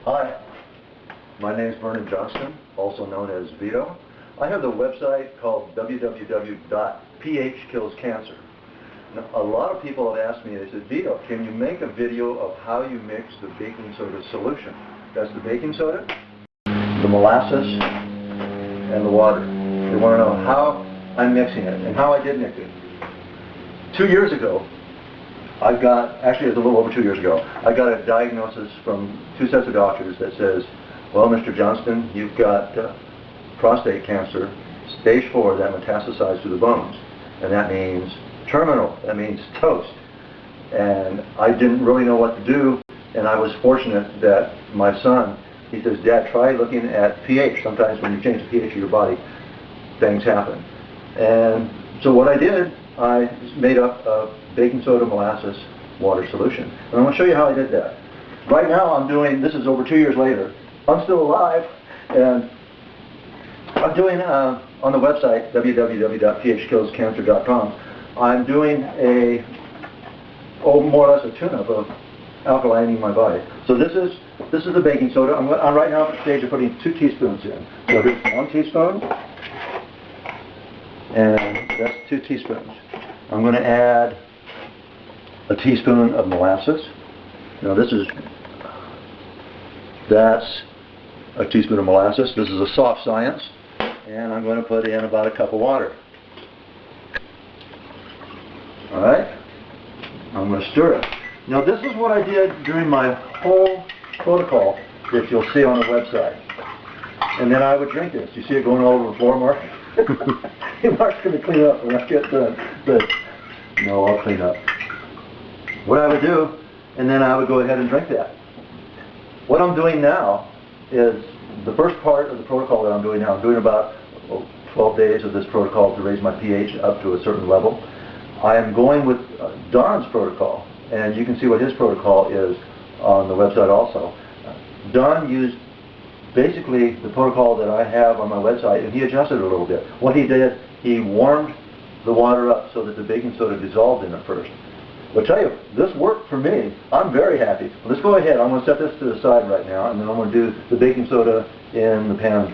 Hi, my name is Vernon Johnston, also known as Vito. I have the website called www.pHkillscancer. Now, a lot of people have asked me, they said, Vito, can you make a video of how you mix the baking soda solution? That's the baking soda, the molasses, and the water. They want to know how I'm mixing it and how I did mix it. 2 years ago, actually it was a little over 2 years ago, I got a diagnosis from 2 sets of doctors that says, well, Mr. Johnston, you've got prostate cancer, stage 4, that metastasized to the bones. And that means terminal, that means toast. And I didn't really know what to do, and I was fortunate that my son, he says, Dad, try looking at pH. Sometimes when you change the pH of your body, things happen. And so what I did, I made up a baking soda molasses water solution. And I'm going to show you how I did that. Right now I'm doing, this is over 2 years later, I'm still alive, and I'm doing, on the website, www.phkillscancer.com, I'm doing more or less a tune-up of alkalining my body. So this is the baking soda. I'm right now at the stage of putting 2 teaspoons in. So here's 1 teaspoon, and that's 2 teaspoons. I'm going to add a teaspoon of molasses. Now that's a teaspoon of molasses. This is a soft science. And I'm going to put in about a cup of water. Alright? I'm going to stir it. Now this is what I did during my whole protocol that you'll see on the website. And then I would drink this. You see it going all over the floor, Mark? Mark's going to clean up when I get done. But no, I'll clean up. What I would do, and then I would go ahead and drink that. What I'm doing now is the first part of the protocol that I'm doing now. I'm doing about 12 days of this protocol to raise my pH up to a certain level. I am going with Don's protocol, and you can see what his protocol is on the website also. Don used basically the protocol that I have on my website, and he adjusted it a little bit. What he did, he warmed the water up so that the baking soda dissolved in it first. I'll tell you, this worked for me. I'm very happy. Let's go ahead. I'm going to set this to the side right now, and then I'm going to do the baking soda in the pan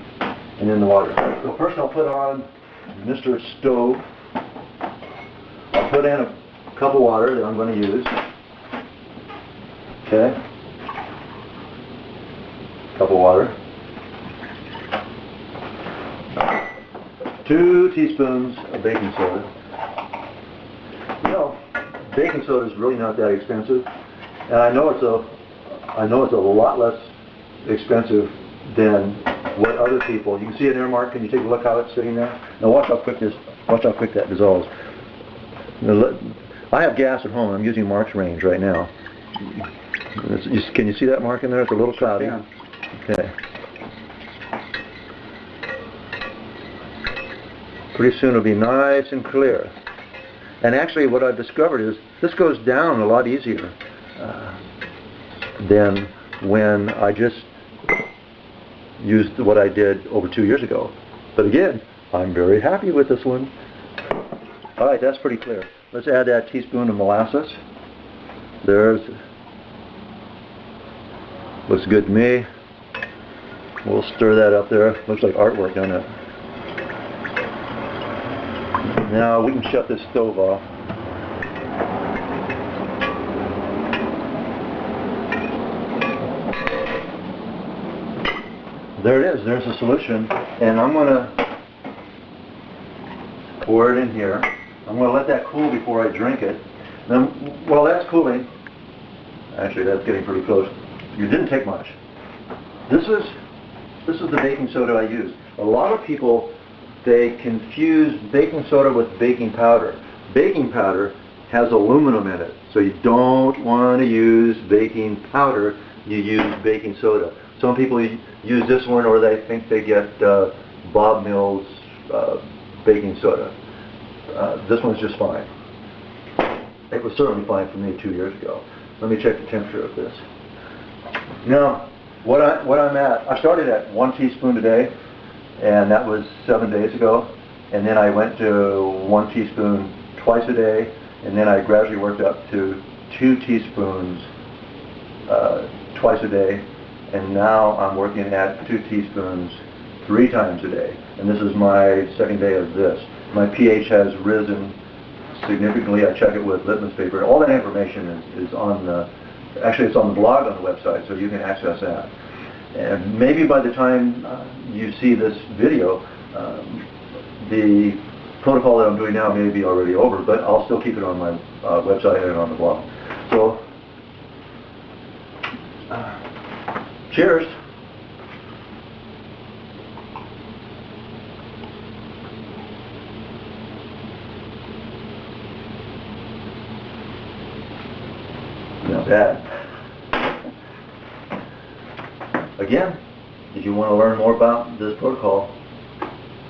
and in the water. So first I'll put on Mr. Stove. I'll put in a cup of water that I'm going to use. Okay. Cup of water. 2 teaspoons of baking soda. You know, baking soda is really not that expensive, and I know it's a lot less expensive than what other people. You can see it there, Mark. Can you take a look how it's sitting there? Now watch how quick that dissolves. Now, I have gas at home. I'm using Mark's range right now. Can you see that, Mark, in there? It's a little cloudy. Okay. Pretty soon it'll be nice and clear. And actually what I've discovered is this goes down a lot easier than when I just used what I did over 2 years ago. But again, I'm very happy with this one. Alright, that's pretty clear. Let's add that teaspoon of molasses. Looks good to me. We'll stir that up there. Looks like artwork, doesn't it? Now we can shut this stove off. There it is. There's the solution. And I'm going to pour it in here. I'm going to let that cool before I drink it. Then, while that's cooling, actually that's getting pretty close. You didn't take much. This is the baking soda I use. A lot of people, they confuse baking soda with baking powder. Baking powder has aluminum in it, so you don't want to use baking powder, you use baking soda. Some people use this one, or they think they get Bob Mills baking soda. This one's just fine. It was certainly fine for me 2 years ago. Let me check the temperature of this. Now, what I'm at, I started at 1 teaspoon a day, and that was 7 days ago. And then I went to 1 teaspoon twice a day, and then I gradually worked up to 2 teaspoons twice a day, and now I'm working at 2 teaspoons 3 times a day. And this is my second day of this. My pH has risen significantly. I check it with litmus paper. All that information is on the, actually it's on the blog on the website, so you can access that. And maybe by the time you see this video, the protocol that I'm doing now may be already over, but I'll still keep it on my website and on the blog. So, cheers. Not bad. Again, if you want to learn more about this protocol,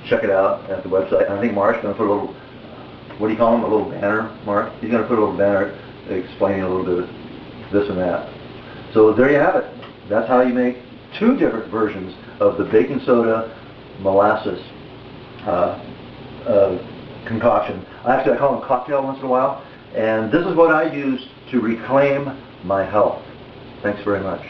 check it out at the website. I think Mark's going to put a little, what do you call him, a little banner, Mark? He's going to put a little banner explaining a little bit of this and that. So there you have it. That's how you make 2 different versions of the baking soda molasses concoction. Actually, I call them cocktail once in a while. And this is what I use to reclaim my health. Thanks very much.